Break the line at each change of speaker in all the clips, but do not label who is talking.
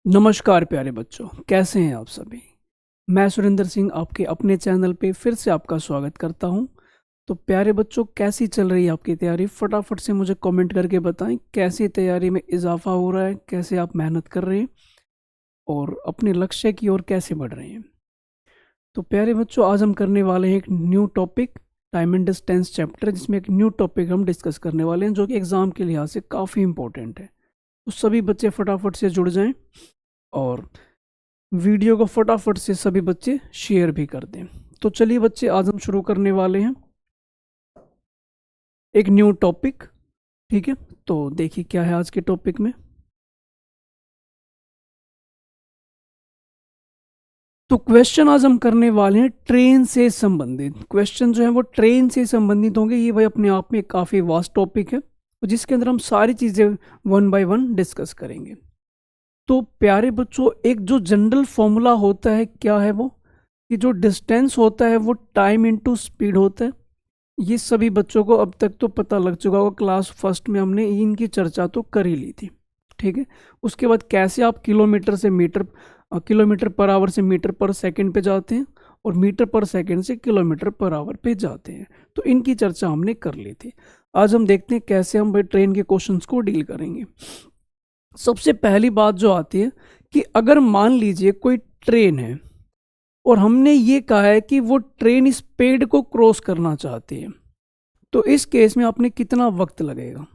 नमस्कार प्यारे बच्चों, कैसे हैं आप सभी। मैं सुरेंद्र सिंह आपके अपने चैनल पे फिर से आपका स्वागत करता हूं। तो प्यारे बच्चों, कैसी चल रही है आपकी तैयारी? फटाफट से मुझे कमेंट करके बताएं कैसी तैयारी में इजाफा हो रहा है, कैसे आप मेहनत कर रहे हैं और अपने लक्ष्य की ओर कैसे बढ़ रहे हैं। तो प्यारे बच्चों, आज हम करने वाले हैं एक new topic, time and distance chapter, जिसमें एक न्यू टॉपिक हम डिस्कस करने वाले हैं जो कि एग्ज़ाम के लिहाज से काफ़ी इंपॉर्टेंट है। तो सभी बच्चे फटाफट से जुड़ जाएं और वीडियो को फटाफट से सभी बच्चे शेयर भी कर दें। तो चलिए बच्चे, आज हम शुरू करने वाले हैं एक न्यू टॉपिक। ठीक है, तो देखिए क्या है आज के टॉपिक में। तो क्वेश्चन आज हम करने वाले हैं ट्रेन से संबंधित क्वेश्चन। जो है वो ट्रेन से संबंधित होंगे। ये भाई अपने आप में काफ़ी वास्ट टॉपिक है जिसके अंदर हम सारी चीज़ें वन बाय वन डिस्कस करेंगे। तो प्यारे बच्चों, एक जो जनरल फॉर्मूला होता है, क्या है वो? कि जो डिस्टेंस होता है वो टाइम इनटू स्पीड होता है। ये सभी बच्चों को अब तक तो पता लग चुका होगा, क्लास फर्स्ट में हमने इनकी चर्चा तो कर ही ली थी। ठीक है, उसके बाद कैसे आप किलोमीटर पर आवर से मीटर पर सेकंड पे जाते हैं और मीटर पर सेकंड से किलोमीटर पर आवर पे जाते हैं, तो इनकी चर्चा हमने कर ली थी। आज हम देखते हैं कैसे हम भाई ट्रेन के क्वेश्चंस को डील करेंगे। सबसे पहली बात जो आती है कि अगर मान लीजिए कोई ट्रेन है और हमने ये कहा है कि वो ट्रेन इस पेड़ को क्रॉस करना चाहती है, तो इस केस में आपने कितना वक्त लगेगा?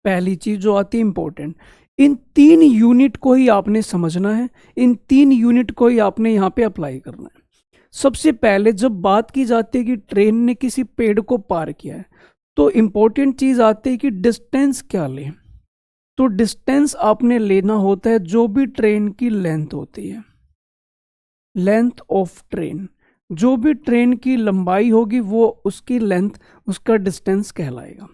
पहली चीज जो आती है इंपॉर्टेंट, इन 3 यूनिट को ही आपने समझना है, इन 3 यूनिट को ही आपने यहाँ पे अप्लाई करना है। सबसे पहले जब बात की जाती है कि ट्रेन ने किसी पेड़ को पार किया है, तो इंपॉर्टेंट चीज आती है कि डिस्टेंस क्या ले। तो डिस्टेंस आपने लेना होता है जो भी ट्रेन की लेंथ होती है, लेंथ ऑफ ट्रेन। जो भी ट्रेन की लंबाई होगी वो उसकी लेंथ, उसका डिस्टेंस कहलाएगा।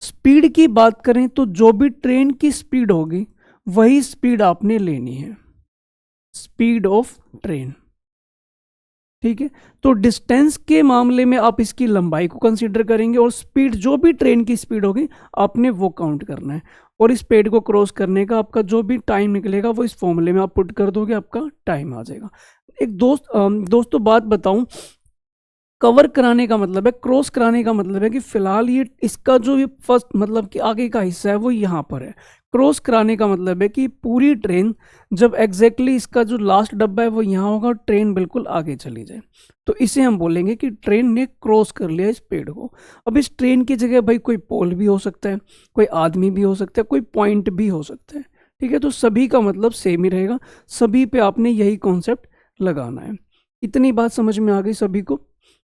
स्पीड की बात करें तो जो भी ट्रेन की स्पीड होगी वही स्पीड आपने लेनी है, स्पीड ऑफ ट्रेन। ठीक है, तो डिस्टेंस के मामले में आप इसकी लंबाई को कंसीडर करेंगे और स्पीड, जो भी ट्रेन की स्पीड होगी आपने वो काउंट करना है। और इस पेड़ को क्रॉस करने का आपका जो भी टाइम निकलेगा वो इस फॉर्मूले में आप पुट कर दोगे, आपका टाइम आ जाएगा। एक दोस्तों बात बताऊं, कवर कराने का मतलब है, क्रॉस कराने का मतलब है कि फिलहाल ये इसका जो ये फर्स्ट मतलब कि आगे का हिस्सा है वो यहाँ पर है। क्रॉस कराने का मतलब है कि पूरी ट्रेन जब एग्जैक्टली इसका जो लास्ट डब्बा है वो यहाँ होगा और ट्रेन बिल्कुल आगे चली जाए, तो इसे हम बोलेंगे कि ट्रेन ने क्रॉस कर लिया इस पेड़ को। अब इस ट्रेन की जगह भाई कोई पोल भी हो सकता है, कोई आदमी भी हो सकता है, कोई पॉइंट भी हो सकता है। ठीक है, तो सभी का मतलब सेम ही रहेगा, सभी पे आपने यही कॉन्सेप्ट लगाना है। इतनी बात समझ में आ गई सभी को?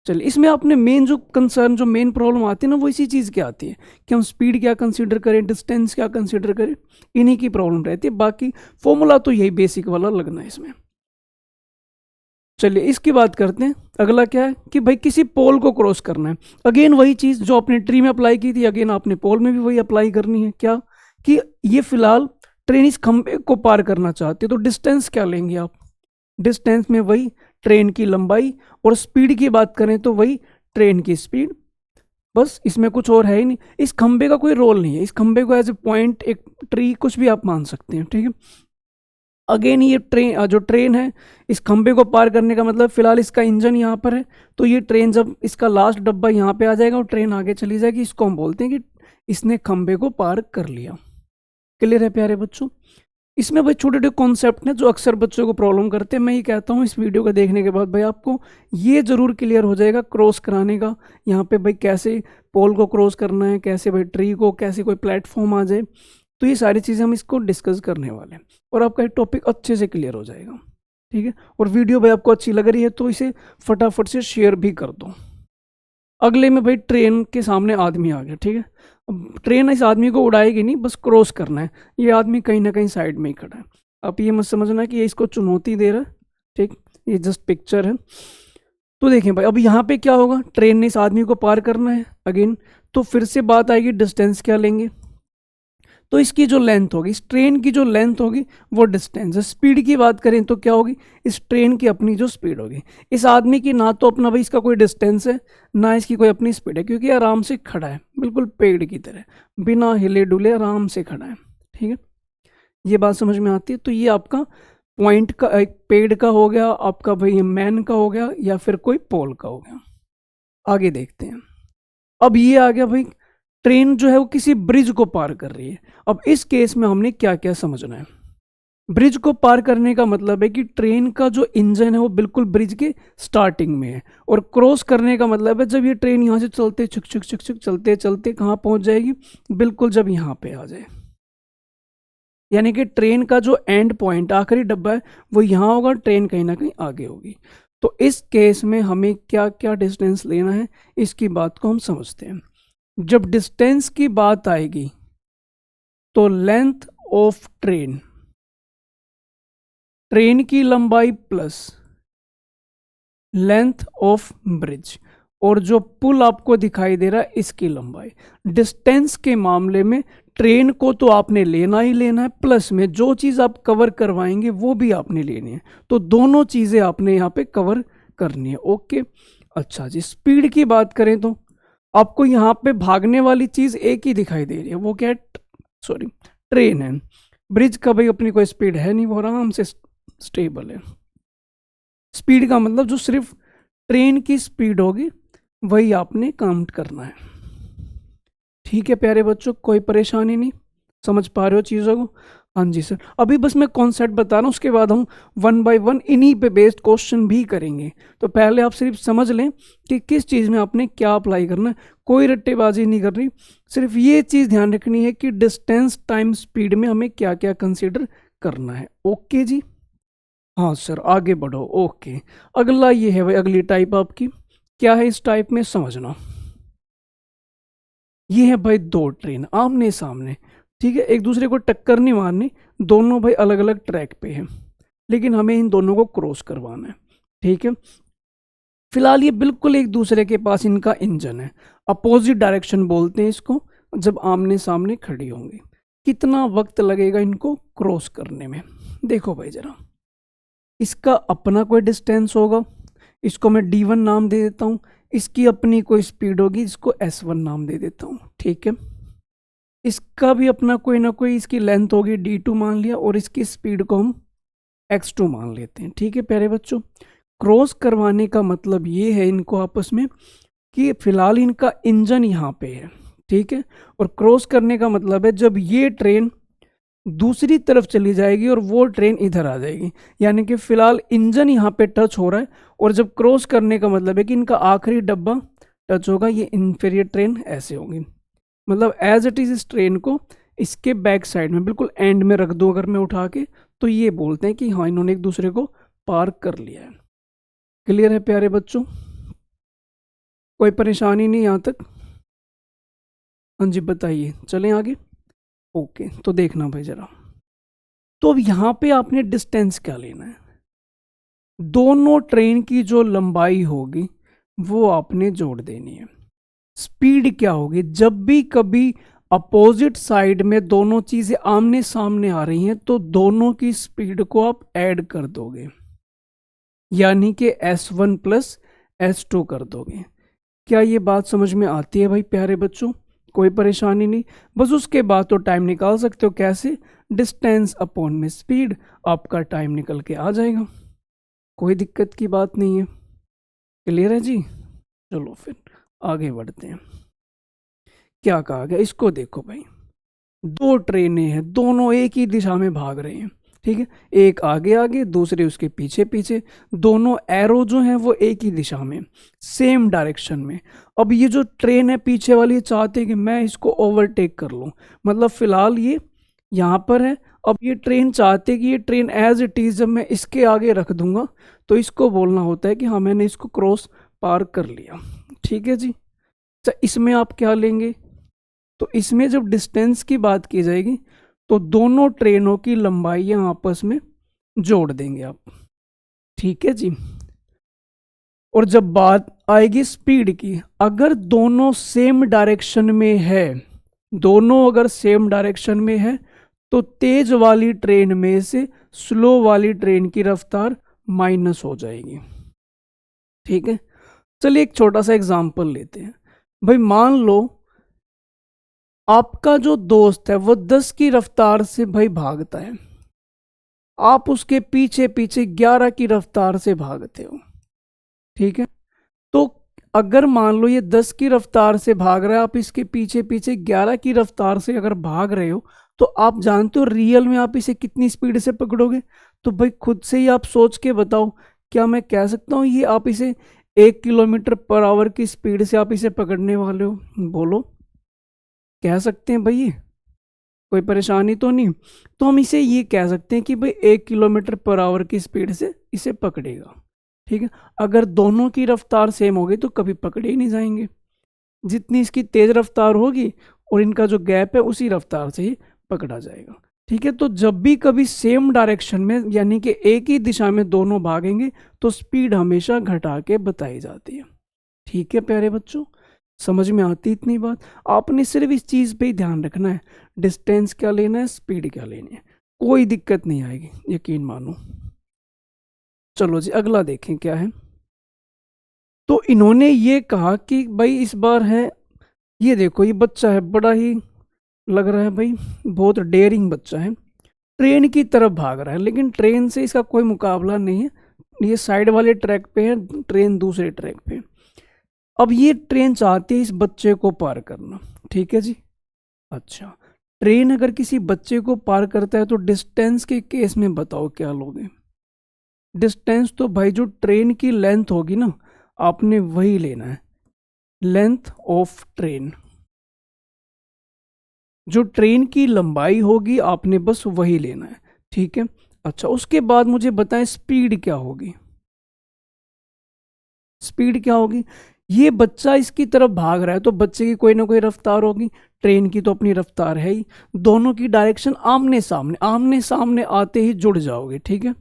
चलिए, इसमें आपने मेन जो कंसर्न, जो मेन प्रॉब्लम आती है ना, वो इसी चीज़ की आती है कि हम स्पीड क्या कंसीडर करें, डिस्टेंस क्या कंसीडर करें, इन्हीं की प्रॉब्लम रहती है। बाकी फॉर्मूला तो यही बेसिक वाला लगना है इसमें। चलिए, इसकी बात करते हैं। अगला क्या है कि भाई किसी पोल को क्रॉस करना है। अगेन वही चीज़ जो आपने ट्री में अप्लाई की थी, अगेन आपने पोल में भी वही अप्लाई करनी है। क्या कि ये फिलहाल ट्रेन इस खंबे को पार करना चाहती है, तो डिस्टेंस क्या लेंगे आप? डिस्टेंस में वही ट्रेन की लंबाई, और स्पीड की बात करें तो वही ट्रेन की स्पीड। बस, इसमें कुछ और है ही नहीं। इस खंबे का कोई रोल नहीं है, इस खंबे को एज ए पॉइंट, एक ट्री, कुछ भी आप मान सकते हैं। ठीक है, अगेन ये ट्रेन, जो ट्रेन है, इस खंबे को पार करने का मतलब फिलहाल इसका इंजन यहाँ पर है, तो ये ट्रेन जब इसका लास्ट डब्बा यहाँ पे आ जाएगा और ट्रेन आगे चली जाएगी, इसको हम बोलते हैं कि इसने खंबे को पार कर लिया। क्लियर है प्यारे बच्चों? इसमें भाई छोटे छोटे कॉन्सेप्ट हैं जो अक्सर बच्चों को प्रॉब्लम करते हैं। मैं ये कहता हूँ इस वीडियो को देखने के बाद भाई आपको ये जरूर क्लियर हो जाएगा क्रॉस कराने का, यहाँ पे भाई कैसे पोल को क्रॉस करना है, कैसे भाई ट्री को, कैसे कोई प्लेटफॉर्म आ जाए। तो ये सारी चीज़ें हम इसको डिस्कस करने वाले हैं और आपका ये टॉपिक अच्छे से क्लियर हो जाएगा। ठीक है, और वीडियो भाई आपको अच्छी लग रही है तो इसे फटाफट से शेयर भी कर दो। अगले में भाई ट्रेन के सामने आदमी आ गया। ठीक है, अब ट्रेन इस आदमी को उड़ाएगी नहीं, बस क्रॉस करना है। ये आदमी कहीं ना कहीं साइड में ही खड़ा है। आप ये मत समझना कि ये इसको चुनौती दे रहा है। ठीक, ये जस्ट पिक्चर है। तो देखें भाई, अब यहाँ पे क्या होगा, ट्रेन ने इस आदमी को पार करना है अगेन, तो फिर से बात आएगी डिस्टेंस क्या लेंगे। तो इसकी जो लेंथ होगी, इस ट्रेन की जो लेंथ होगी वो डिस्टेंस है। स्पीड की बात करें तो क्या होगी, इस ट्रेन की अपनी जो स्पीड होगी। इस आदमी की ना तो अपना भाई इसका कोई डिस्टेंस है, ना इसकी कोई अपनी स्पीड है, क्योंकि आराम से खड़ा है, बिल्कुल पेड़ की तरह, बिना हिले डुले आराम से खड़ा है। ठीक है, ये बात समझ में आती है? तो ये आपका पॉइंट का, एक पेड़ का हो गया, आपका भाई मैन का हो गया, या फिर कोई पोल का हो गया। आगे देखते हैं। अब ये आ गया भाई, ट्रेन जो है वो किसी ब्रिज को पार कर रही है। अब इस केस में हमने क्या क्या समझना है। ब्रिज को पार करने का मतलब है कि ट्रेन का जो इंजन है वो बिल्कुल ब्रिज के स्टार्टिंग में है, और क्रॉस करने का मतलब है जब ये ट्रेन यहाँ से चलते छुक छुक छुक छुक चलते चलते कहाँ पहुंच जाएगी, बिल्कुल जब यहाँ पे आ जाए। यानी कि ट्रेन का जो एंड पॉइंट, आखिरी डब्बा है, वो यहाँ होगा, ट्रेन कहीं ना कहीं आगे होगी। तो इस केस में हमें क्या क्या डिस्टेंस लेना है, इसकी बात को हम समझते हैं। जब डिस्टेंस की बात आएगी तो लेंथ ऑफ ट्रेन, ट्रेन की लंबाई प्लस लेंथ ऑफ ब्रिज, और जो पुल आपको दिखाई दे रहा है इसकी लंबाई। डिस्टेंस के मामले में ट्रेन को तो आपने लेना ही लेना है, प्लस में जो चीज़ आप कवर करवाएंगे वो भी आपने लेनी है। तो दोनों चीज़ें आपने यहाँ पे कवर करनी है। ओके, अच्छा जी, स्पीड की बात करें तो आपको यहाँ पे भागने वाली चीज़ एक ही दिखाई दे रही है, वो क्या है? सॉरी, ट्रेन है। ब्रिज का भाई अपनी कोई स्पीड है नहीं, वो आराम से स्टेबल है। स्पीड का मतलब जो सिर्फ ट्रेन की स्पीड होगी वही आपने काउंट करना है। ठीक है प्यारे बच्चों, कोई परेशानी नहीं, समझ पा रहे हो चीज़ों को? हाँ जी सर, अभी बस मैं कॉन्सेप्ट बता रहा हूँ, उसके बाद हम 1 बाय 1 इन्हीं पे बेस्ड क्वेश्चन भी करेंगे। तो पहले आप सिर्फ समझ लें कि किस चीज़ में आपने क्या अप्लाई करना है, कोई रट्टेबाजी नहीं करनी, सिर्फ ये चीज़ ध्यान रखनी है कि डिस्टेंस टाइम स्पीड में हमें क्या क्या कंसिडर करना है। ओके जी, हाँ सर आगे बढ़ो। ओके, अगला ये है भाई, अगली टाइप आपकी क्या है, इस टाइप में समझना। ये है भाई दो ट्रेन आमने सामने, ठीक है, एक दूसरे को टक्कर नहीं मारनी, दोनों भाई अलग अलग ट्रैक पे हैं, लेकिन हमें इन दोनों को क्रॉस करवाना है। ठीक है, फिलहाल ये बिल्कुल एक दूसरे के पास इनका इंजन है, अपोजिट डायरेक्शन बोलते हैं इसको, जब आमने सामने खड़ी होंगी। कितना वक्त लगेगा इनको क्रॉस करने में? देखो भाई जरा, इसका अपना कोई डिस्टेंस होगा, इसको मैं D1 नाम दे देता हूँ, इसकी अपनी कोई स्पीड होगी, इसको S1 नाम दे देता हूँ। ठीक है, इसका भी अपना कोई ना कोई इसकी लेंथ होगी, D2 मान लिया, और इसकी स्पीड को हम X2 मान लेते हैं। ठीक है प्यारे बच्चों, क्रॉस करवाने का मतलब ये है इनको आपस में कि फिलहाल इनका इंजन यहाँ पे है, ठीक है, और क्रॉस करने का मतलब है जब ये ट्रेन दूसरी तरफ चली जाएगी और वो ट्रेन इधर आ जाएगी, यानी कि फिलहाल इंजन यहाँ पे टच हो रहा है, और जब क्रॉस करने का मतलब है कि इनका आखिरी डब्बा टच होगा, ये फिर ये ट्रेन ऐसे होगी। मतलब एज इट इज इस ट्रेन को इसके बैक साइड में बिल्कुल एंड में रख दो अगर मैं उठा के, तो ये बोलते हैं कि हाँ इन्होंने एक दूसरे को पार कर लिया है। क्लियर है प्यारे बच्चों, कोई परेशानी नहीं यहाँ तक? हाँ जी बताइए, चलें आगे। ओके, तो देखना भाई जरा, तो अब यहाँ पे आपने डिस्टेंस क्या लेना है, दोनों ट्रेन की जो लंबाई होगी वो आपने जोड़ देनी है। स्पीड क्या होगी, जब भी कभी अपोजिट साइड में दोनों चीजें आमने सामने आ रही हैं तो दोनों की स्पीड को आप ऐड कर दोगे, यानी कि S1 प्लस S2 कर दोगे। क्या ये बात समझ में आती है भाई प्यारे बच्चों? कोई परेशानी नहीं, बस उसके बाद तो टाइम निकाल सकते हो, कैसे? डिस्टेंस अपॉन में स्पीड, आपका टाइम निकल के आ जाएगा, कोई दिक्कत की बात नहीं है। क्लियर है जी? चलो फिर आगे बढ़ते हैं। क्या कहा गया, इसको देखो भाई, दो ट्रेनें हैं, दोनों एक ही दिशा में भाग रहे हैं, ठीक है, एक आगे आगे दूसरे उसके पीछे पीछे, दोनों एरो जो हैं वो एक ही दिशा में, सेम डायरेक्शन में। अब ये जो ट्रेन है पीछे वाली चाहते हैं कि मैं इसको ओवरटेक कर लूँ, मतलब फिलहाल ये यहाँ पर है, अब ये ट्रेन चाहते कि ये ट्रेन एज इट इज जब मैं इसके आगे रख दूंगा तो इसको बोलना होता है कि हाँ मैंने इसको क्रॉस पार कर लिया। ठीक है जी, अच्छा इसमें आप क्या लेंगे, तो इसमें जब डिस्टेंस की बात की जाएगी तो दोनों ट्रेनों की लंबाइयां आपस में जोड़ देंगे आप। ठीक है जी, और जब बात आएगी स्पीड की, अगर दोनों सेम डायरेक्शन में है, दोनों अगर सेम डायरेक्शन में है तो तेज वाली ट्रेन में से स्लो वाली ट्रेन की रफ्तार माइनस हो जाएगी। ठीक है, चलिए एक छोटा सा एग्जांपल लेते हैं भाई, मान लो आपका जो दोस्त है वो 10 की रफ्तार से भाई भागता है, आप उसके पीछे पीछे 11 की रफ्तार से भागते हो, ठीक है। तो अगर मान लो ये 10 की रफ्तार से भाग रहा है, आप इसके पीछे पीछे 11 की रफ्तार से अगर भाग रहे हो, तो आप जानते हो रियल में आप इसे कितनी स्पीड से पकड़ोगे? तो भाई खुद से ही आप सोच के बताओ, क्या मैं कह सकता हूँ ये आप इसे 1 किलोमीटर पर आवर की स्पीड से आप इसे पकड़ने वाले हो? बोलो, कह सकते हैं भाई ये? कोई परेशानी तो नहीं? तो हम इसे ये कह सकते हैं कि भाई 1 किलोमीटर पर आवर की स्पीड से इसे पकड़ेगा, ठीक है। अगर दोनों की रफ्तार सेम होगी तो कभी पकड़े ही नहीं जाएंगे, जितनी इसकी तेज रफ्तार होगी और इनका जो गैप है उसी रफ्तार से ही पकड़ा जाएगा, ठीक है। तो जब भी कभी सेम डायरेक्शन में यानी कि एक ही दिशा में दोनों भागेंगे तो स्पीड हमेशा घटा के बताई जाती है, ठीक है प्यारे बच्चों। समझ में आती इतनी बात? आपने सिर्फ इस चीज पे ही ध्यान रखना है, डिस्टेंस क्या लेना है, स्पीड क्या लेनी है, कोई दिक्कत नहीं आएगी, यकीन मानो। चलो जी अगला देखें क्या है। तो इन्होंने ये कहा कि भाई इस बार है, ये देखो ये बच्चा है, बड़ा ही लग रहा है भाई, बहुत डेयरिंग बच्चा है, ट्रेन की तरफ भाग रहा है, लेकिन ट्रेन से इसका कोई मुकाबला नहीं है, ये साइड वाले ट्रैक पे है, ट्रेन दूसरे ट्रैक पे है। अब ये ट्रेन चाहती है इस बच्चे को पार करना, ठीक है जी। अच्छा, ट्रेन अगर किसी बच्चे को पार करता है तो डिस्टेंस के केस में बताओ क्या लोगे? डिस्टेंस तो भाई जो ट्रेन की लेंथ होगी ना, आपने वही लेना है, लेंथ ऑफ ट्रेन, जो ट्रेन की लंबाई होगी आपने बस वही लेना है, ठीक है। अच्छा, उसके बाद मुझे बताएं स्पीड क्या होगी? स्पीड क्या होगी? ये बच्चा इसकी तरफ भाग रहा है तो बच्चे की कोई ना कोई रफ्तार होगी, ट्रेन की तो अपनी रफ्तार है ही, दोनों की डायरेक्शन आमने सामने आते ही जुड़ जाओगे, ठीक है।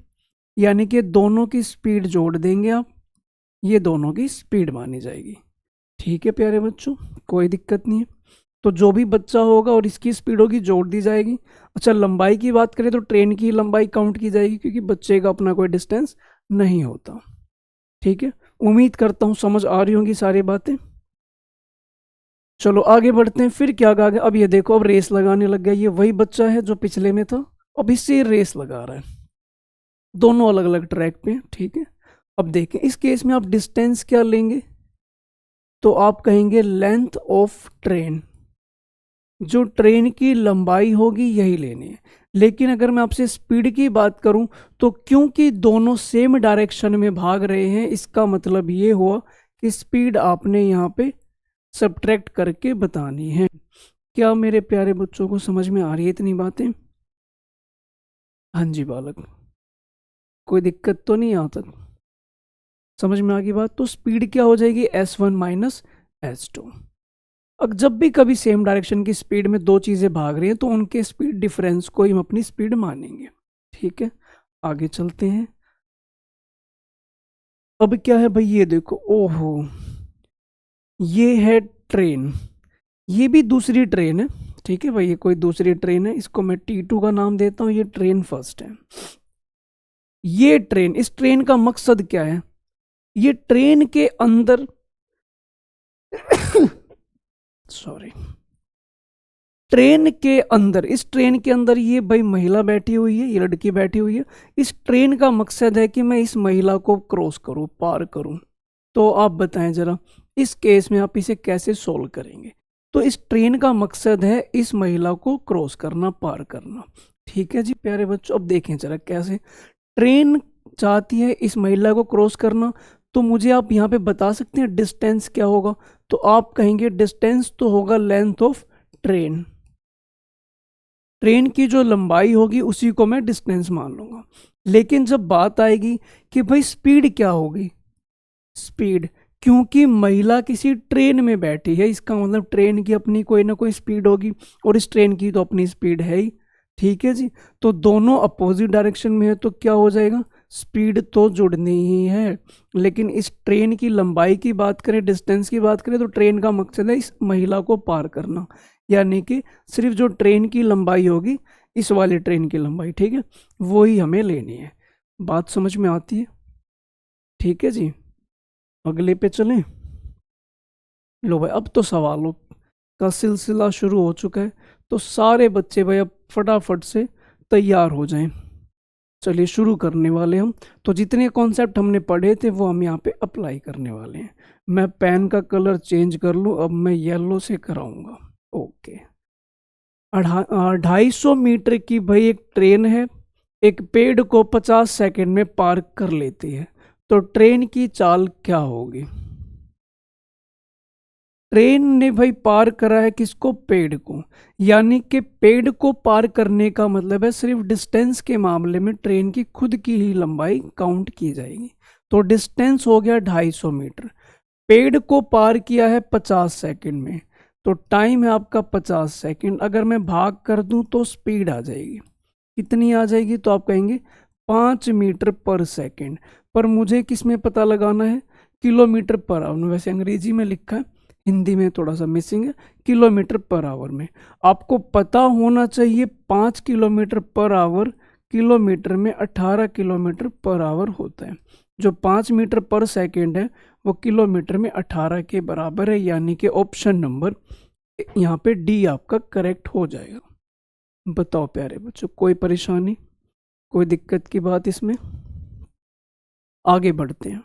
यानी कि दोनों की स्पीड जोड़ देंगे आप, ये दोनों की स्पीड मानी जाएगी, ठीक है प्यारे बच्चों, कोई दिक्कत नहीं है। तो जो भी बच्चा होगा और इसकी स्पीड होगी जोड़ दी जाएगी। अच्छा, लंबाई की बात करें तो ट्रेन की लंबाई काउंट की जाएगी क्योंकि बच्चे का अपना कोई डिस्टेंस नहीं होता, ठीक है। उम्मीद करता हूँ समझ आ रही होंगी सारी बातें। चलो आगे बढ़ते हैं, फिर क्या कहा गया, अब ये देखो अब रेस लगाने लग गया, ये वही बच्चा है जो पिछले में था, अब इससे रेस लगा रहा है, दोनों अलग अलग ट्रैक पे, ठीक है। अब देखें इस केस में आप डिस्टेंस क्या लेंगे, तो आप कहेंगे लेंथ ऑफ ट्रेन, जो ट्रेन की लंबाई होगी यही लेनी है। लेकिन अगर मैं आपसे स्पीड की बात करूं तो क्योंकि दोनों सेम डायरेक्शन में भाग रहे हैं, इसका मतलब ये हुआ कि स्पीड आपने यहाँ पे सब्ट्रैक्ट करके बतानी है। क्या मेरे प्यारे बच्चों को समझ में आ रही है इतनी बातें? हाँ जी बालक, कोई दिक्कत तो नहीं यहाँ तक? समझ में आ गई बात? तो स्पीड क्या हो जाएगी, S1 माइनस S2। अब जब भी कभी सेम डायरेक्शन की स्पीड में दो चीजें भाग रही हैं तो उनके स्पीड डिफरेंस को ही हम अपनी स्पीड मानेंगे, ठीक है। आगे चलते हैं। अब क्या है भाई, ये देखो, ओहो, ये है ट्रेन, ये भी दूसरी ट्रेन है, ठीक है भाई, ये कोई दूसरी ट्रेन है, इसको मैं T2 का नाम देता हूँ, ये ट्रेन फर्स्ट है। ये ट्रेन, इस ट्रेन का मकसद क्या है, ये ट्रेन के अंदर सॉरी, ट्रेन के अंदर, इस ट्रेन के अंदर ये भाई महिला बैठी हुई है, ये लड़की बैठी हुई है, इस ट्रेन का मकसद है कि मैं इस महिला को क्रॉस करूं, पार करूं। तो आप बताएं जरा, इस केस में आप इसे कैसे सोल्व करेंगे? तो इस ट्रेन का मकसद है इस महिला को क्रॉस करना, पार करना, ठीक है जी प्यारे बच्चों। अब देखें जरा कैसे ट्रेन चाहती है इस महिला को क्रॉस करना, तो मुझे आप यहाँ पे बता सकते हैं डिस्टेंस क्या होगा? तो आप कहेंगे डिस्टेंस तो होगा लेंथ ऑफ ट्रेन, ट्रेन की जो लंबाई होगी उसी को मैं डिस्टेंस मान लूंगा। लेकिन जब बात आएगी कि भाई स्पीड क्या होगी, स्पीड, क्योंकि महिला किसी ट्रेन में बैठी है, इसका मतलब ट्रेन की अपनी कोई ना कोई स्पीड होगी और इस ट्रेन की तो अपनी स्पीड है ही, ठीक है जी। तो दोनों अपोजिट डायरेक्शन में है तो क्या हो जाएगा, स्पीड तो जुड़नी ही है। लेकिन इस ट्रेन की लंबाई की बात करें, डिस्टेंस की बात करें, तो ट्रेन का मकसद है इस महिला को पार करना, यानी कि सिर्फ जो ट्रेन की लंबाई होगी, इस वाली ट्रेन की लंबाई, ठीक है, वो ही हमें लेनी है। बात समझ में आती है? ठीक है जी, अगले पे चलें। लो भाई, अब तो सवालों का सिलसिला शुरू हो चुका है। तो सारे बच्चे भाई अब फटाफट से तैयार हो जाएं। चलिए शुरू करने वाले हम। तो जितने कॉन्सेप्ट हमने पढ़े थे वो हम यहाँ पे अप्लाई करने वाले हैं। मैं पेन का कलर चेंज कर लूँ, अब मैं येलो से कराऊंगा। ओके। 250 मीटर की भाई एक ट्रेन है, एक पेड़ को 50 सेकंड में पार कर लेती है। तो ट्रेन की चाल क्या होगी? ट्रेन ने भाई पार करा है किसको? पेड़ को। यानी कि पेड़ को पार करने का मतलब है सिर्फ डिस्टेंस के मामले में ट्रेन की खुद की ही लंबाई काउंट की जाएगी। तो डिस्टेंस हो गया 250 मीटर। पेड़ को पार किया है 50 सेकंड में, तो टाइम है आपका 50 सेकंड। अगर मैं भाग कर दूं तो स्पीड आ जाएगी। कितनी आ जाएगी? तो आप कहेंगे 5 मीटर पर सेकंड। पर मुझे किस में पता लगाना है? Kilometre per hour. वैसे अंग्रेजी में लिखा है, हिंदी में थोड़ा सा मिसिंग है, किलोमीटर पर आवर में। आपको पता होना चाहिए 5 किलोमीटर पर आवर किलोमीटर में 18 किलोमीटर पर आवर होता है। जो 5 मीटर पर सेकंड है वो किलोमीटर में 18 के बराबर है, यानी कि ऑप्शन नंबर यहाँ पे डी आपका करेक्ट हो जाएगा। बताओ प्यारे बच्चों, कोई परेशानी, कोई दिक्कत की बात इसमें? आगे बढ़ते हैं।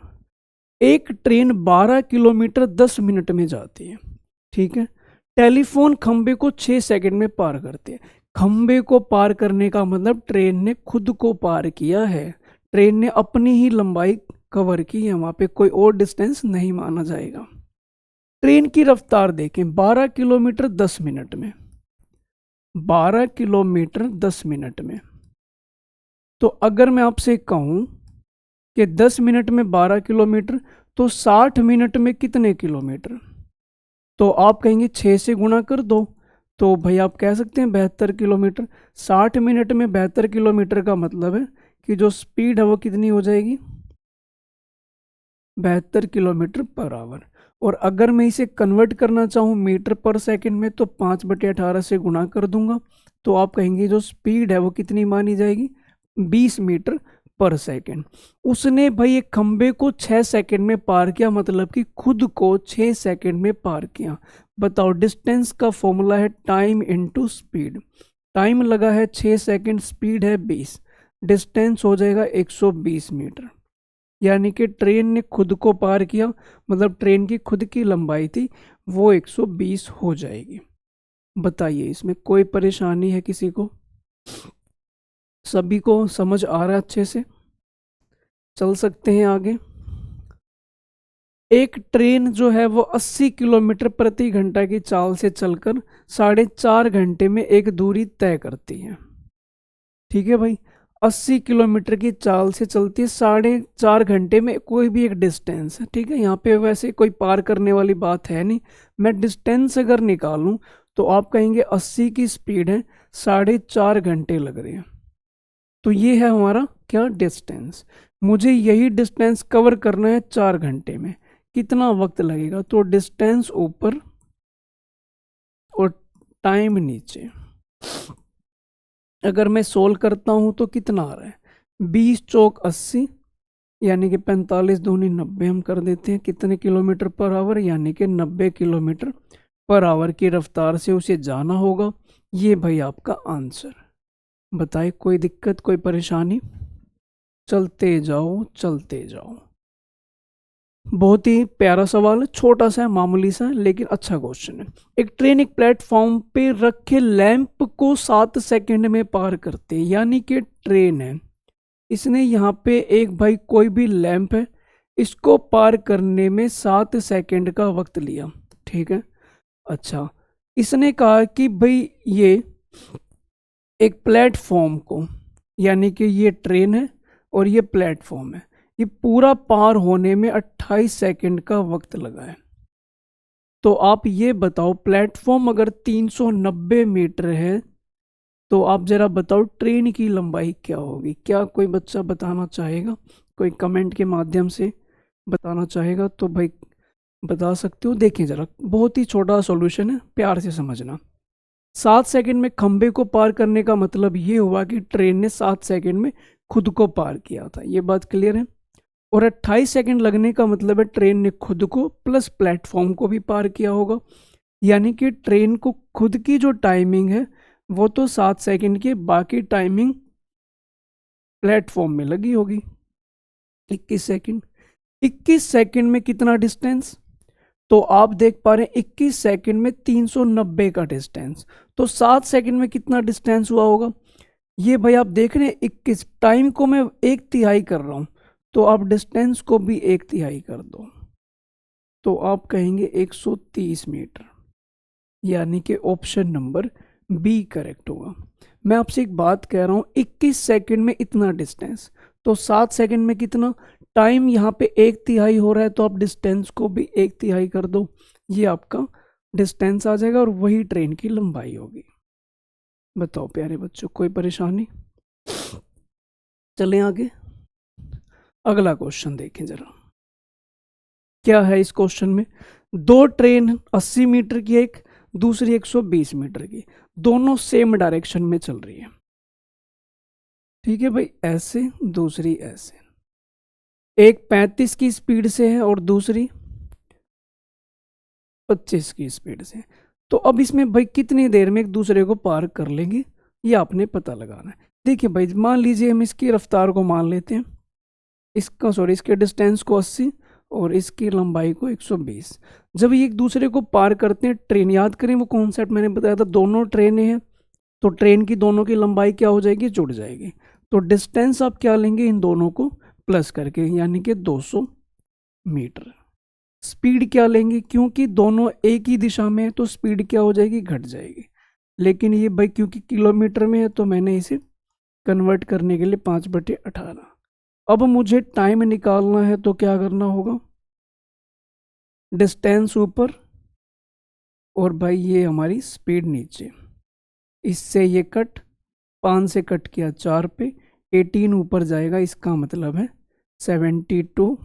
एक ट्रेन 12 किलोमीटर 10 मिनट में जाती है, ठीक है। टेलीफोन खंबे को 6 सेकंड में पार करती है। खंबे को पार करने का मतलब ट्रेन ने खुद को पार किया है, ट्रेन ने अपनी ही लंबाई कवर की है, वहां पे कोई और डिस्टेंस नहीं माना जाएगा। ट्रेन की रफ्तार देखें, 12 किलोमीटर 10 मिनट में। 12 किलोमीटर 10 मिनट में। तो अगर मैं आपसे कहूं कि 10 मिनट में 12 किलोमीटर, तो 60 मिनट में कितने किलोमीटर? तो आप कहेंगे 6 से गुणा कर दो। तो भाई आप कह सकते हैं 72 किलोमीटर। 60 मिनट में 72 किलोमीटर का मतलब है कि जो स्पीड है वो कितनी हो जाएगी? 72 किलोमीटर पर आवर। और अगर मैं इसे कन्वर्ट करना चाहूँ मीटर पर सेकंड में, तो 5/18 से गुणा कर दूंगा। तो आप कहेंगे जो स्पीड है वो कितनी मानी जाएगी? 20 मीटर पर सेकंड। उसने भाई एक खंबे को 6 सेकंड में पार किया, मतलब कि खुद को 6 सेकंड में पार किया। बताओ, डिस्टेंस का फॉर्मूला है टाइम इनटू स्पीड। टाइम लगा है 6 सेकंड, स्पीड है 20, डिस्टेंस हो जाएगा 120 मीटर। यानी कि ट्रेन ने खुद को पार किया, मतलब ट्रेन की खुद की लंबाई थी वो 120 हो जाएगी। बताइए इसमें कोई परेशानी है किसी को? सभी को समझ आ रहा है अच्छे से? चल सकते हैं आगे। एक ट्रेन जो है वो 80 किलोमीटर प्रति घंटा की चाल से चलकर 4.5 घंटे में एक दूरी तय करती है। ठीक है भाई, 80 किलोमीटर की चाल से चलती है 4.5 घंटे में कोई भी एक डिस्टेंस है। ठीक है, यहाँ पे वैसे कोई पार करने वाली बात है नहीं। मैं डिस्टेंस अगर निकालूं तो आप कहेंगे 80 की स्पीड है, 4.5 घंटे लग रहे हैं। तो ये है हमारा क्या? डिस्टेंस। मुझे यही डिस्टेंस कवर करना है 4 घंटे में, कितना वक्त लगेगा? तो डिस्टेंस ऊपर और टाइम नीचे। अगर मैं सोल्व करता हूं तो कितना आ रहा है? 20 चौक 80, यानी कि 45 दूनी 90 हम कर देते हैं। कितने किलोमीटर पर आवर? यानी कि 90 किलोमीटर पर आवर की रफ्तार से उसे जाना होगा। ये भाई आपका आंसर। बताइए कोई दिक्कत, कोई परेशानी? चलते जाओ चलते जाओ। बहुत ही प्यारा सवाल है, छोटा सा है, मामूली सा है, लेकिन अच्छा क्वेश्चन है। एक ट्रेन एक प्लेटफॉर्म पे रखे लैंप को 7 सेकंड में पार करते हैं। यानी कि ट्रेन है, इसने यहाँ पे एक भाई कोई भी लैंप है, इसको पार करने में 7 सेकंड का वक्त लिया। ठीक है, अच्छा, इसने कहा कि भाई ये एक प्लेटफॉर्म को, यानी कि ये ट्रेन है और ये प्लेटफॉर्म है, ये पूरा पार होने में 28 सेकंड का वक्त लगा है। तो आप ये बताओ, प्लेटफॉर्म अगर 390 मीटर है तो आप जरा बताओ ट्रेन की लंबाई क्या होगी? क्या कोई बच्चा बताना चाहेगा? कोई कमेंट के माध्यम से बताना चाहेगा तो भाई बता सकते हो। देखें जरा, बहुत ही छोटा सॉल्यूशन है, प्यार से समझना। 7 सेकंड में खंबे को पार करने का मतलब ये हुआ कि ट्रेन ने 7 सेकंड में खुद को पार किया था। ये बात क्लियर है। और 28 सेकंड लगने का मतलब है ट्रेन ने खुद को प्लस प्लेटफॉर्म को भी पार किया होगा। यानी कि ट्रेन को खुद की जो टाइमिंग है वो तो 7 सेकंड की, बाकी टाइमिंग प्लेटफॉर्म में लगी होगी 21 सेकंड। 21 सेकंड में कितना डिस्टेंस, तो आप देख पा रहे हैं 21 सेकंड में 390 का डिस्टेंस। तो 7 सेकंड में कितना डिस्टेंस हुआ होगा, ये भाई आप देख रहे हैं 21, टाइम को मैं 1/3 कर रहा हूं, तो आप डिस्टेंस को भी 1/3 कर दो, तो आप कहेंगे 130 मीटर, यानी कि ऑप्शन नंबर बी करेक्ट होगा। मैं आपसे एक बात कह रहा हूं 21 सेकंड में इतना डिस्टेंस, तो 7 सेकंड में कितना टाइम, यहाँ पे 1/3 हो रहा है, तो आप डिस्टेंस को भी 1/3 कर दो, ये आपका डिस्टेंस आ जाएगा और वही ट्रेन की लंबाई होगी। बताओ प्यारे बच्चों, कोई परेशानी? चलें आगे, अगला क्वेश्चन देखें जरा। क्या है इस क्वेश्चन में, दो ट्रेन 80 मीटर की, एक दूसरी 120 मीटर की, दोनों सेम डायरेक्शन में चल रही है। ठीक है भाई, ऐसे दूसरी ऐसे, एक 35 की स्पीड से है और दूसरी 25 की स्पीड से। तो अब इसमें भाई कितनी देर में एक दूसरे को पार कर लेंगे, ये आपने पता लगाना है। देखिए भाई, मान लीजिए हम इसकी रफ्तार को मान लेते हैं, इसके डिस्टेंस को 80 और इसकी लंबाई को 120। जब ये एक दूसरे को पार करते हैं, ट्रेन याद करें वो कॉन्सेप्ट मैंने बताया था, दोनों ट्रेनें हैं, तो ट्रेन की दोनों की लंबाई क्या हो जाएगी, जुड़ जाएगी। तो डिस्टेंस आप क्या लेंगे, इन दोनों को प्लस करके, यानी कि 200 मीटर। स्पीड क्या लेंगे, क्योंकि दोनों एक ही दिशा में है तो स्पीड क्या हो जाएगी, घट जाएगी। लेकिन ये भाई क्योंकि किलोमीटर में है तो मैंने इसे कन्वर्ट करने के लिए 5/18। अब मुझे टाइम निकालना है तो क्या करना होगा, डिस्टेंस ऊपर और भाई ये हमारी स्पीड नीचे, इससे ये कट, 5 से कट किया 4 पे, 18 ऊपर जाएगा, इसका मतलब है 72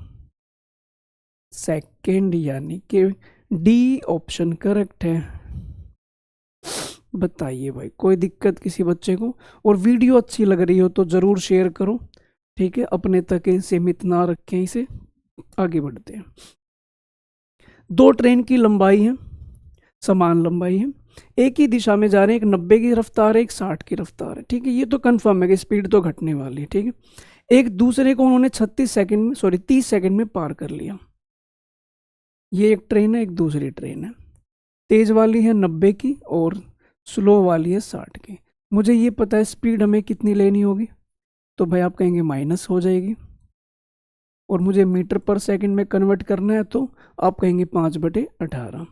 सेकेंड, यानी कि डी ऑप्शन करेक्ट है। बताइए भाई, कोई दिक्कत किसी बच्चे को? और वीडियो अच्छी लग रही हो तो ज़रूर शेयर करो, ठीक है, अपने तक सीमित ना रखें इसे। आगे बढ़ते हैं। दो ट्रेन की लंबाई है, समान लंबाई है, एक ही दिशा में जा रहे हैं, एक 90 की रफ्तार है, एक 60 की रफ्तार है। ठीक है, ये तो कंफर्म है कि स्पीड तो घटने वाली है। ठीक है, एक दूसरे को उन्होंने 30 सेकंड में पार कर लिया। ये एक ट्रेन है, एक दूसरी ट्रेन है, तेज वाली है 90 की और स्लो वाली है 60 की। मुझे ये पता है स्पीड हमें कितनी लेनी होगी, तो भाई आप कहेंगे माइनस हो जाएगी, और मुझे मीटर पर सेकंड में कन्वर्ट करना है तो आप कहेंगे 5/18।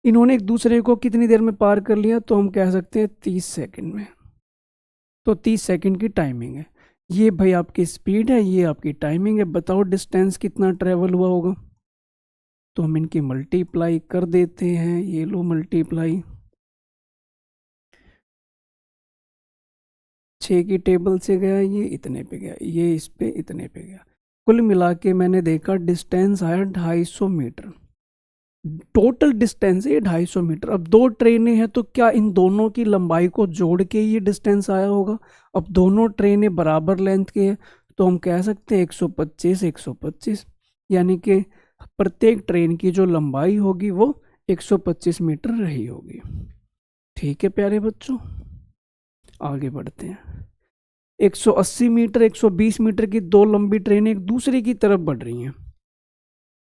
इन्होंने एक दूसरे को कितनी देर में पार कर लिया, तो हम कह सकते हैं 30 सेकंड में। तो 30 सेकंड की टाइमिंग है, ये भाई आपकी स्पीड है, ये आपकी टाइमिंग है। बताओ डिस्टेंस कितना ट्रेवल हुआ होगा, तो हम इनकी मल्टीप्लाई कर देते हैं। ये लो मल्टीप्लाई, 6 की टेबल से गया, ये इतने पे गया, ये इस पे इतने पे गया, कुल मिला के मैंने देखा डिस्टेंस आया 250 मीटर। टोटल डिस्टेंस है 250 मीटर। अब दो ट्रेनें हैं तो क्या इन दोनों की लंबाई को जोड़ के ये डिस्टेंस आया होगा? अब दोनों ट्रेनें बराबर लेंथ की है तो हम कह सकते हैं 125 125, यानी कि प्रत्येक ट्रेन की जो लंबाई होगी वो 125 मीटर रही होगी। ठीक है प्यारे बच्चों, आगे बढ़ते हैं। 180 मीटर 120 मीटर की दो लंबी ट्रेनें एक दूसरे की तरफ बढ़ रही हैं,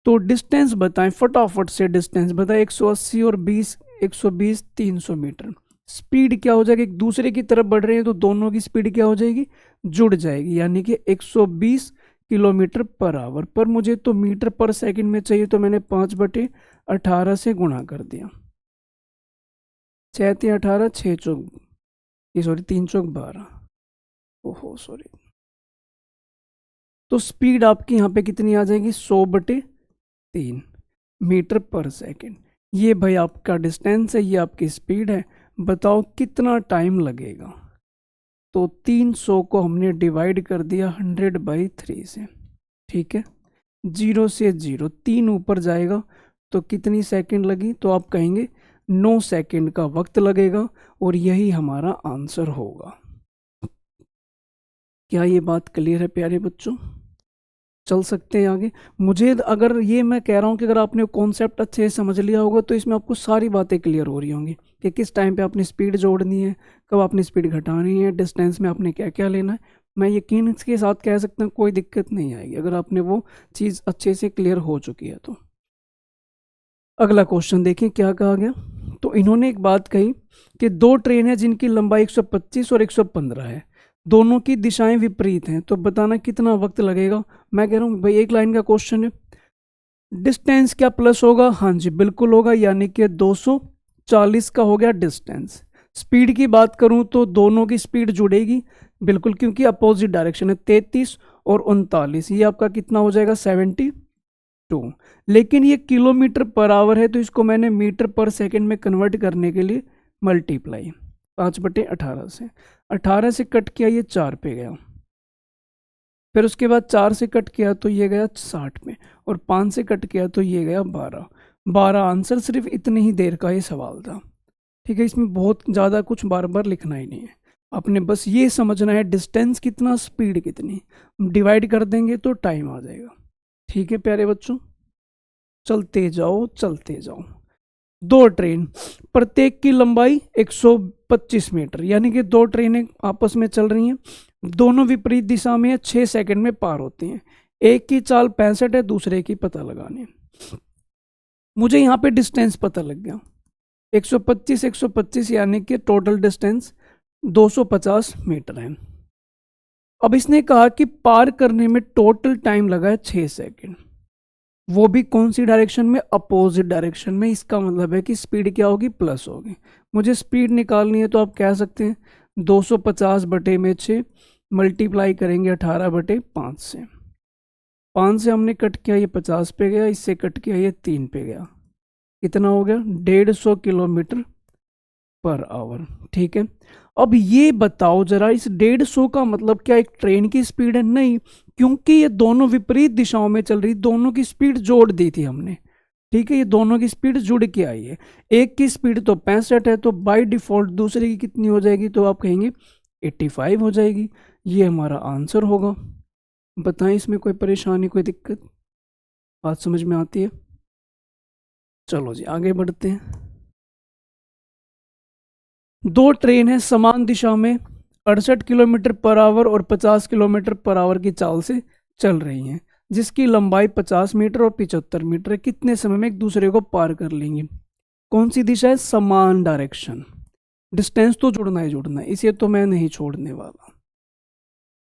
तो डिस्टेंस बताएं, फटाफट से डिस्टेंस बताएं। 180 और 20, 120 300 मीटर। स्पीड क्या हो जाएगी, एक दूसरे की तरफ बढ़ रहे हैं तो दोनों की स्पीड क्या हो जाएगी, जुड़ जाएगी, यानी कि 120 किलोमीटर पर आवर। पर मुझे तो मीटर पर सेकंड में चाहिए, तो मैंने 5/18 से गुणा कर दिया। 6 × 18, 6 चौक, ये सॉरी 3 चौक 12, ओहो सॉरी। तो स्पीड आपकी यहाँ पे कितनी आ जाएगी, 100/3 मीटर पर सेकंड। ये भाई आपका डिस्टेंस है, ये आपकी स्पीड है। बताओ कितना टाइम लगेगा, तो 300 को हमने डिवाइड कर दिया 100/3 से। ठीक है, 0 से 0, 3 ऊपर जाएगा तो कितनी सेकंड लगी, तो आप कहेंगे 9 सेकंड का वक्त लगेगा, और यही हमारा आंसर होगा। क्या ये बात क्लियर है प्यारे बच्चों? चल सकते हैं आगे। मुझे अगर ये मैं कह रहा हूँ कि अगर आपने कॉन्सेप्ट अच्छे से समझ लिया होगा तो इसमें आपको सारी बातें क्लियर हो रही होंगी कि किस टाइम पे आपने स्पीड जोड़नी है, कब आपने स्पीड घटानी है, डिस्टेंस में आपने क्या क्या लेना है। मैं यकीन इसके साथ कह सकता हूँ कोई दिक्कत नहीं आएगी अगर आपने वो चीज़ अच्छे से क्लियर हो चुकी है तो। अगला क्वेश्चन देखिए क्या कहा गया। तो इन्होंने एक बात कही कि दो ट्रेन है जिनकी लंबाई 125 और 115 है, दोनों की दिशाएं विपरीत हैं, तो बताना कितना वक्त लगेगा। मैं कह रहा हूँ भाई एक लाइन का क्वेश्चन है, डिस्टेंस क्या प्लस होगा, हाँ जी बिल्कुल होगा, यानी कि 240 का हो गया डिस्टेंस। स्पीड की बात करूं तो दोनों की स्पीड जुड़ेगी बिल्कुल, क्योंकि अपोजिट डायरेक्शन है, 33 और 39, ये आपका कितना हो जाएगा 72। लेकिन ये किलोमीटर पर आवर है तो इसको मैंने मीटर पर सेकंड में कन्वर्ट करने के लिए मल्टीप्लाई 5/18 से, 18 से कट किया ये 4 पे गया, फिर उसके बाद 4 से कट किया तो ये गया 60 में, और 5 से कट किया तो ये गया 12। आंसर सिर्फ इतनी ही देर का ये सवाल था। ठीक है, इसमें बहुत ज़्यादा कुछ बार बार लिखना ही नहीं है, आपने बस ये समझना है डिस्टेंस कितना स्पीड कितनी, डिवाइड कर देंगे तो टाइम आ जाएगा। ठीक है प्यारे बच्चों, चलते जाओ चलते जाओ। दो ट्रेन, प्रत्येक की लंबाई 125 मीटर, यानी कि दो ट्रेनें आपस में चल रही हैं, दोनों विपरीत दिशा में 6 सेकंड में पार होती हैं। एक की चाल 65 है, दूसरे की पता लगानी। मुझे यहाँ पे डिस्टेंस पता लग गया, 125 यानी कि टोटल डिस्टेंस 250 मीटर है। अब इसने कहा कि पार करने में टोटल टाइम लगा है 6 सेकंड, वो भी कौन सी डायरेक्शन में, अपोजिट डायरेक्शन में। इसका मतलब है कि स्पीड क्या होगी, प्लस होगी। मुझे स्पीड निकालनी है तो आप कह सकते हैं 250/6 मल्टीप्लाई करेंगे 18/5 से। 5 से हमने कट किया ये 50 पे गया, इससे कट किया ये 3 पे गया, कितना हो गया 150 किलोमीटर पर आवर। ठीक है, अब ये बताओ जरा इस 150 का मतलब क्या एक ट्रेन की स्पीड है, नहीं, क्योंकि ये दोनों विपरीत दिशाओं में चल रही, दोनों की स्पीड जोड़ दी थी हमने। ठीक है, ये दोनों की स्पीड जुड़ के आई है, एक की स्पीड तो 65 है तो बाय डिफॉल्ट दूसरे की कितनी हो जाएगी, तो आप कहेंगे 85 हो जाएगी। ये हमारा आंसर होगा। बताएं इसमें कोई परेशानी कोई दिक्कत, बात समझ में आती है। चलो जी आगे बढ़ते हैं। दो ट्रेन है समान दिशा में 68 किलोमीटर पर आवर और 50 किलोमीटर पर आवर की चाल से चल रही हैं, जिसकी लंबाई 50 मीटर और 75 मीटर है, कितने समय में एक दूसरे को पार कर लेंगी। कौन सी दिशा है, समान डायरेक्शन, डिस्टेंस तो जुड़ना ही जुड़ना है, इसे तो मैं नहीं छोड़ने वाला।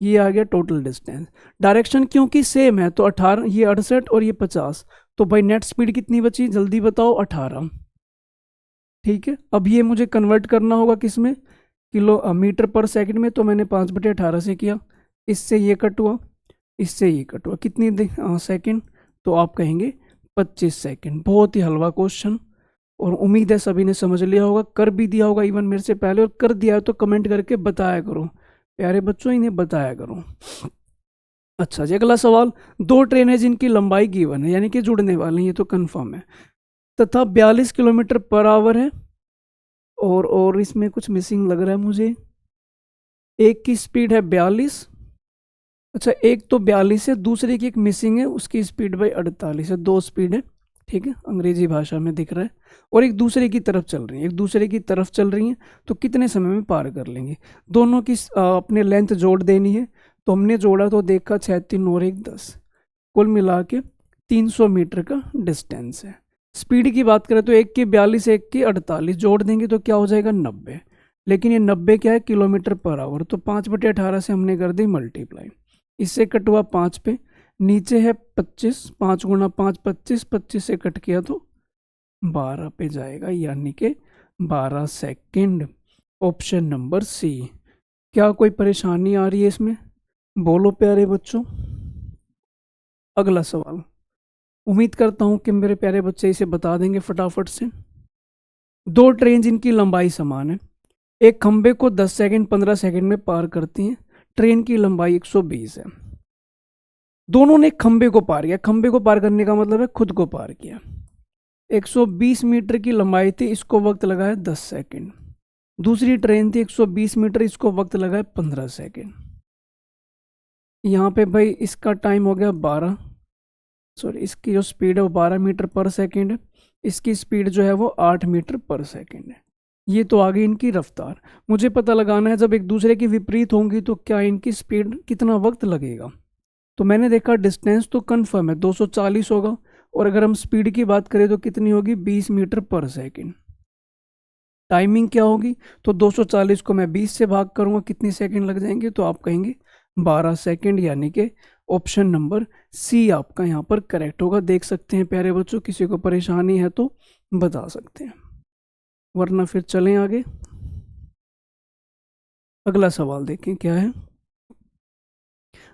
ये आ गया टोटल डिस्टेंस, डायरेक्शन क्योंकि सेम है तो 18, ये 68 और ये 50, तो भाई नेट स्पीड कितनी बची जल्दी बताओ, 18। ठीक है, अब ये मुझे कन्वर्ट करना होगा किस में, मीटर पर सेकंड में, तो मैंने 5/18 से किया, इससे ये कट हुआ, इससे ये कट हुआ, कितनी सेकंड, तो आप कहेंगे 25 सेकंड। बहुत ही हलवा क्वेश्चन, और उम्मीद है सभी ने समझ लिया होगा, कर भी दिया होगा इवन मेरे से पहले, और कर दिया है तो कमेंट करके बताया करो प्यारे बच्चों, इन्हें बताया करो। अच्छा जी, अगला सवाल, दो ट्रेनें जिनकी लंबाई गिवन है, यानी कि जुड़ने वाली हैं, ये तो कन्फर्म है, तथा 42 किलोमीटर पर आवर है, और इसमें कुछ मिसिंग लग रहा है मुझे, एक की स्पीड है 42, अच्छा एक तो 42 है, दूसरे की एक मिसिंग है, उसकी स्पीड भाई 48 है, दो स्पीड है। ठीक है, अंग्रेजी भाषा में दिख रहा है, और एक दूसरे की तरफ चल रही है, एक दूसरे की तरफ चल रही हैं, तो कितने समय में पार कर लेंगे। दोनों की अपने लेंथ जोड़ देनी है, तो हमने जोड़ा तो देखा 6 3 और 1 10, कुल मिला के 300 मीटर का डिस्टेंस है। स्पीड की बात करें तो एक की 42 एक की 48, जोड़ देंगे तो क्या हो जाएगा 90, लेकिन ये 90 क्या है, किलोमीटर पर आवर, तो 5/18 से हमने कर दी मल्टीप्लाई, इससे कट हुआ 5 पे, नीचे है 25, 5 गुणा 5 25, 25 से कट किया तो 12 पे जाएगा, यानी कि 12 सेकंड। Option number C. क्या कोई परेशानी आ रही है इसमें, बोलो प्यारे बच्चों। अगला सवाल, उम्मीद करता हूं कि मेरे प्यारे बच्चे इसे बता देंगे फटाफट से। दो ट्रेन जिनकी लंबाई समान है, एक खंबे को 10 सेकंड 15 सेकंड में पार करती हैं, ट्रेन की लंबाई 120 है, दोनों ने खंबे को पार किया, खंबे को पार करने का मतलब है खुद को पार किया, 120 मीटर की लंबाई थी, इसको वक्त लगा है 10 सेकंड, दूसरी ट्रेन थी 120 मीटर, इसको वक्त लगा है 15 सेकंड। यहाँ पे भाई इसका टाइम हो गया 12, सॉरी इसकी जो स्पीड है वो 12 मीटर पर सेकेंड है, इसकी स्पीड जो है वो 8 मीटर पर सेकेंड है। ये तो आ गई इनकी रफ्तार। मुझे पता लगाना है जब एक दूसरे की विपरीत होंगी तो क्या इनकी स्पीड, कितना वक्त लगेगा। तो मैंने देखा डिस्टेंस तो कन्फर्म है 240 होगा, और अगर हम स्पीड की बात करें तो कितनी होगी 20 मीटर पर सेकेंड। टाइमिंग क्या होगी, तो 240 को मैं 20 से भाग करूंगा, कितनी सेकंड लग जाएंगे, तो आप कहेंगे 12 सेकंड, यानी कि ऑप्शन नंबर सी आपका यहाँ पर करेक्ट होगा। देख सकते हैं प्यारे बच्चों, किसी को परेशानी है तो बता सकते हैं, वरना फिर चलें आगे। अगला सवाल देखें क्या है।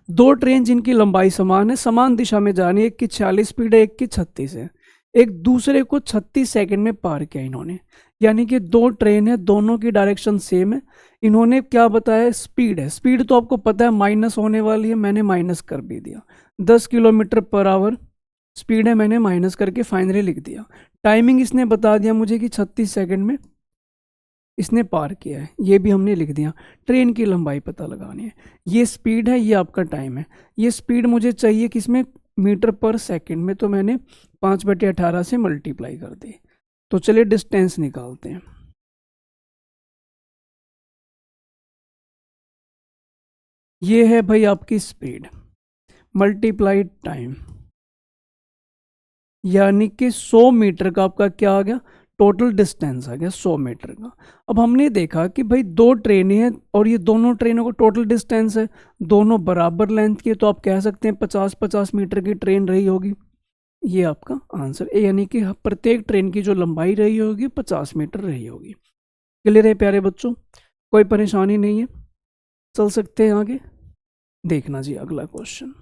दो ट्रेन जिनकी लंबाई समान है, समान दिशा में जा रही है, एक की 46 स्पीड है, एक की 36 है, एक दूसरे को 36 सेकंड में पार किया इन्होंने। यानी कि दो ट्रेन है, दोनों की डायरेक्शन सेम है, इन्होंने क्या बताया, स्पीड है। स्पीड तो आपको पता है माइनस होने वाली है, मैंने माइनस कर भी दिया। 10 किलोमीटर पर आवर स्पीड है, मैंने माइनस करके फाइनली लिख दिया। टाइमिंग इसने बता दिया मुझे कि 36 सेकंड में इसने पार किया है, ये भी हमने लिख दिया। ट्रेन की लंबाई पता लगानी है, ये स्पीड है, ये आपका टाइम है। ये स्पीड मुझे चाहिए किसमें, मीटर पर सेकंड में, तो मैंने 5/18 से मल्टीप्लाई कर दी। तो चलिए डिस्टेंस निकालते हैं। ये है भाई आपकी स्पीड मल्टीप्लाई टाइम, यानी कि 100 मीटर का आपका क्या आ गया, टोटल डिस्टेंस आ गया 100 मीटर का। अब हमने देखा कि भाई दो ट्रेनें हैं और ये दोनों ट्रेनों का टोटल डिस्टेंस है, दोनों बराबर लेंथ की, तो आप कह सकते हैं 50-50 मीटर की ट्रेन रही होगी। ये आपका आंसर है, यानी कि प्रत्येक ट्रेन की जो लंबाई रही होगी 50 मीटर रही होगी। क्लियर है प्यारे बच्चों, कोई परेशानी नहीं है, चल सकते हैं आगे। देखना जी अगला क्वेश्चन।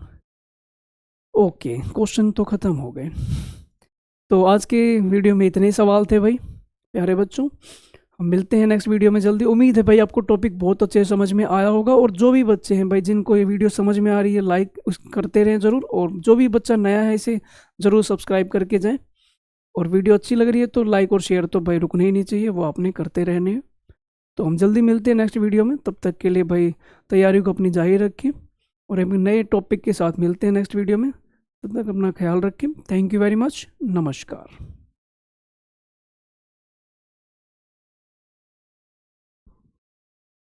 ओके, क्वेश्चन तो ख़त्म हो गए। तो आज के वीडियो में इतने ही सवाल थे भाई प्यारे बच्चों। हम मिलते हैं नेक्स्ट वीडियो में जल्दी। उम्मीद है भाई आपको टॉपिक बहुत अच्छे से समझ में आया होगा, और जो भी बच्चे हैं भाई जिनको ये वीडियो समझ में आ रही है लाइक करते रहें ज़रूर, और जो भी बच्चा नया है इसे ज़रूर सब्सक्राइब करके जाएँ। और वीडियो अच्छी लग रही है तो लाइक और शेयर तो भाई रुकने ही नहीं चाहिए, वो आपने करते रहने हैं। तो हम जल्दी मिलते हैं नेक्स्ट वीडियो में, तब तक के लिए भाई तैयारी को अपनी जारी रखें, और एक नए टॉपिक के साथ मिलते हैं नेक्स्ट वीडियो में। तब तक अपना ख्याल रखें। थैंक यू वेरी मच, नमस्कार।